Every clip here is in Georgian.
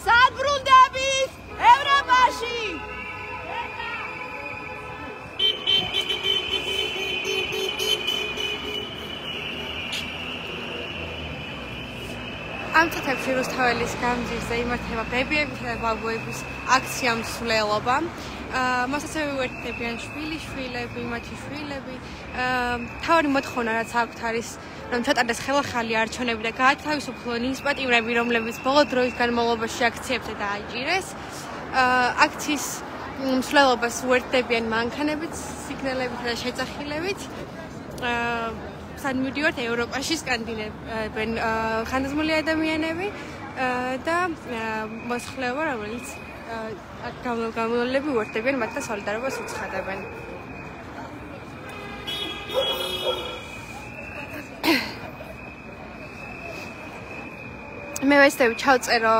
სად ბრუნდებით ევროპაში? ამ წუთებში რუსთაველის გამზირზე იმართება ბებიებისა და ბაბუების აქცია მსვლელობა. მას ასევე უერთდებიან შვილიშვილები, მათი შვილები. თავი მოთხოვნა რაც აქვთ არის რომ ჩატარდეს ხელახალი არჩევნები და გაათავისუფლონ ინსპექტორები, რომლებიც ბოლო დროის განმავლობაში აქციებზე დააჭირეს. აქციის მსვლელობას უერთდებიან მანქანებით, სიგნალებით და შეწახილებით. მივდივართ ევროპაში სკანდინავენ ხანდაზმული ადამიანები და მოსახლეობა, რომელიც გამონოლები უერთდებიან მათ და სოლიდარობას უცხადებენ. მე ვეცდები ჩავწერო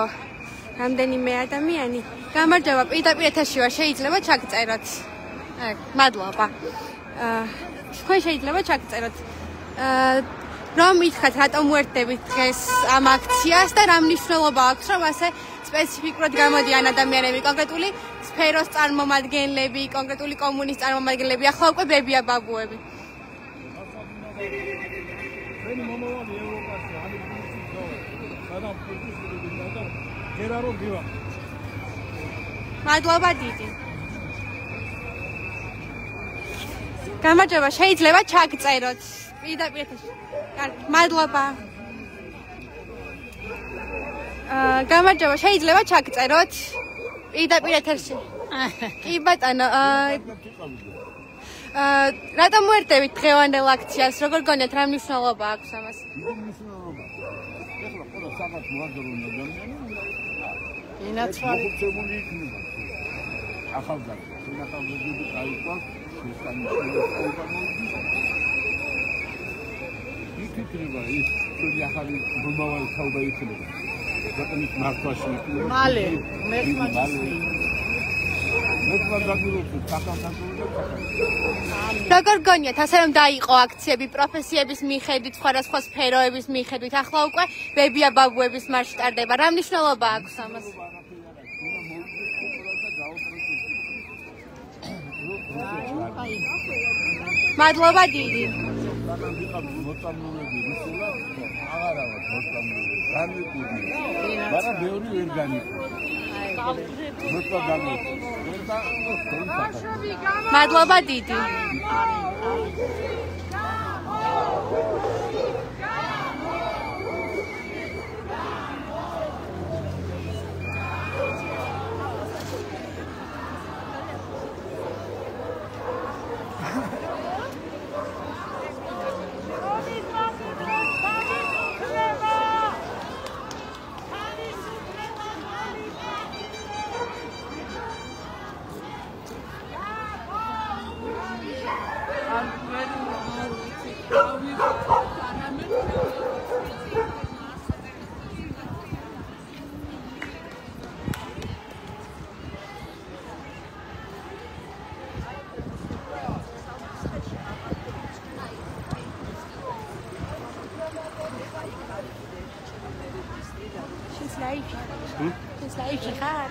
რამდენიმე ადამიანი. გამარჯობა, პირდაპირ ეთერში ვარ, შეიძლება ჩაგწეროთ. მადლობა. თქვენ შეიძლება ჩაგწეროთ. რომ ითხრათ რატომ უერთდებით დღეს ამ აქციას და რა მნიშვნელობა აქვს რომ ასე სპეციფიკურად გამოდიან ადამიანები კონკრეტული სფეროს წარმომადგენლები, კონკრეტული კომუნის წარმომადგენლები, ახლა უკვე ბებია ბაბუები. მადლობა დიდი. გამარჯობა, შეიძლება ჩაგწეროთ. მადლობა. გამარჯობა, შეიძლება ჩაგწეროთ? პირდაპირ ეთერში. კი ბატონო, რატომ უერთდებით დღევანდელ აქციას? როგორ გონიათ, რა მნიშვნელობა აქვს ამას? მნიშვნელობა. ეხლა ყველა საათს მოაძრონ ადამიანი. ინაცვალი მოხუცებული იქნება. ახალგაზრდა, ახალგაზრდები დაიყვანს, იქნება ის ჩვენი ახალი მომავალი თაობა იქნება. ბატონის მართვაში იქნება. მალე, მეხმარს. როგორ გონიათ, ასე რომ დაიყო აქციები პროფესიების მიხედვით, სხვადასხვა სფეროების მიხედვით, ახლა უკვე ბებია ბაბუების მარში ტარდება. რა მნიშვნელობა აქვს ამას? მადლობა დიდი. მადლობა დიდი. She's like, she had.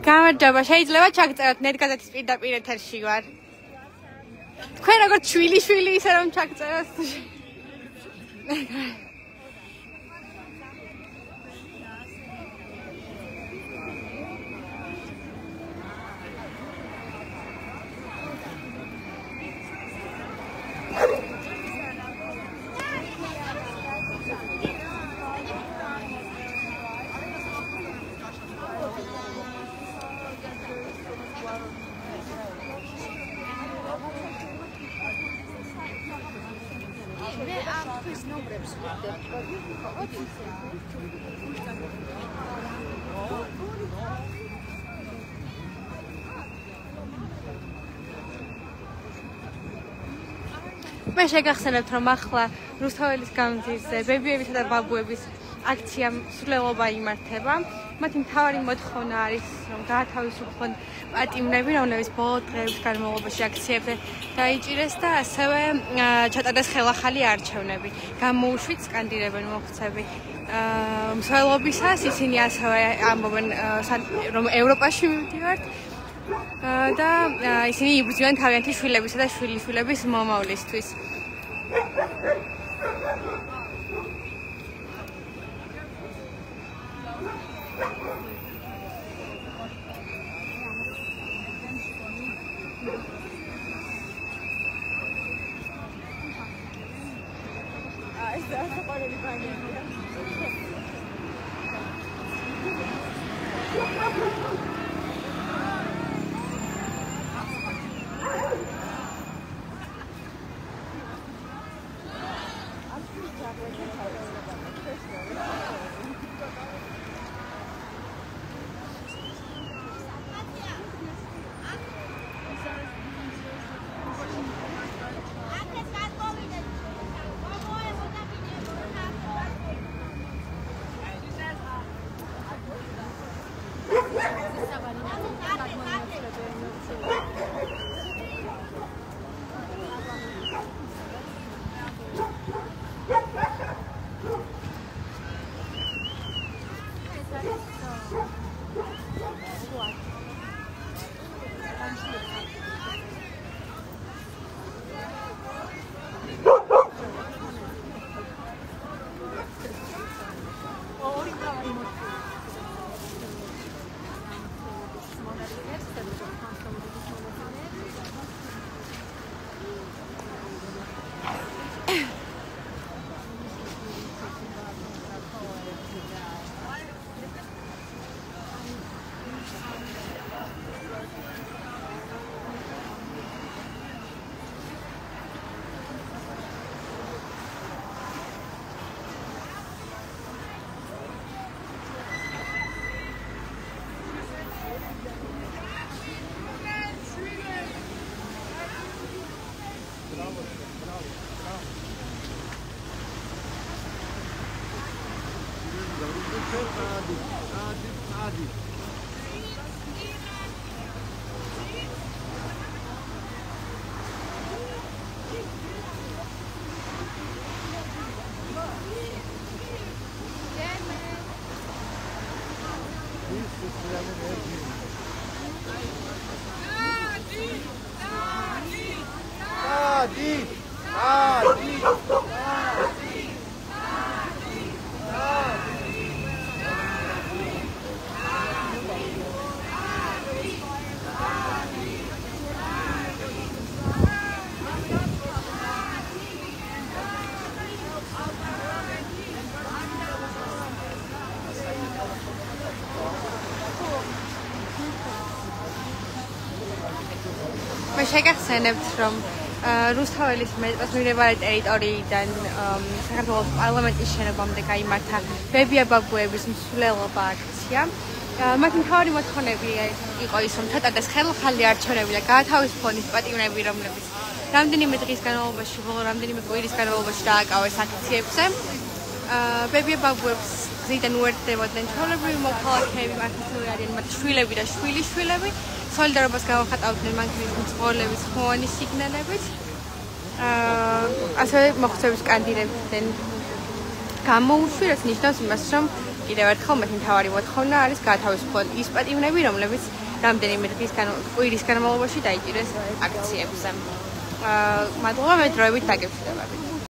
გამარჯობა, შეიძლება ჩაგწეროთ ნეტგაზეთის პირდაპირ ეთერში ვარ. თქვენ როგორც შვილი ისე რომ ჩაგწეროთ. მე შეგახსენებთ რომ ახლა რუსთაველის გამზირზე ბებიებისა და ბაბუების აქცია მსვლელობა იმართება. მათი მთავარი მოთხოვნა არის რომ გაათავისუფლონ პატიმრები, რომლებიც ბოლო დღეების განმავლობაში აქციებზე დაიჭირეს და ასევე ჩატარდეს ხელახალი არჩევნები. გამოუშვით სკანდირებენ მოხუცები მსვლელობისას, ისინი ასევე ამბობენ რომ ევროპაში მივდივართ და ისინი იბრძვიან თავიანთი შვილებისა და შვილიშვილების მომავლისთვის. მე შეგახსენებთ რომ რუსთაველის მეტროს მიმდებარე ტერიტორიიდან საქართველოს პარლამენტის შენობამდე გაიმართა ბებია-ბაბუების მსვლელობა აქცია. მათი მთავარი მოთხოვნები იყო ის, რომ ჩატარდეს ხელახალი არჩევნები და გაათავისუფლონ ის პატიმრები, რომლებიც რამდენიმე დღის განმავლობაში, ბოლო რამდენიმე კვირის განმავლობაში დააკავეს აქციებზე. ბებია-ბაბუებს გზიდან უერთდებოდნენ ჩვეულებრივი მოქალაქეები, მართლაც არიან მათი შვილები და შვილიშვილები სოლიდარობას გავახატავდნენ მანქანის მძღოლების ხმოვანი სიგნალებით. ასევე მოხუცების კანდიდატებთან გამოუშვი, რაც ნიშნავს იმას, რომ კიდევ ერთხელ მათი მთავარი მოთხოვნა არის გაათავისუფლონ ის პატიმრები, რომლებიც რამდენიმე კვირის განმავლობაში დაიჭირეს აქციებზე. მადლობა, მე დროებით დაგეფრთხილებით.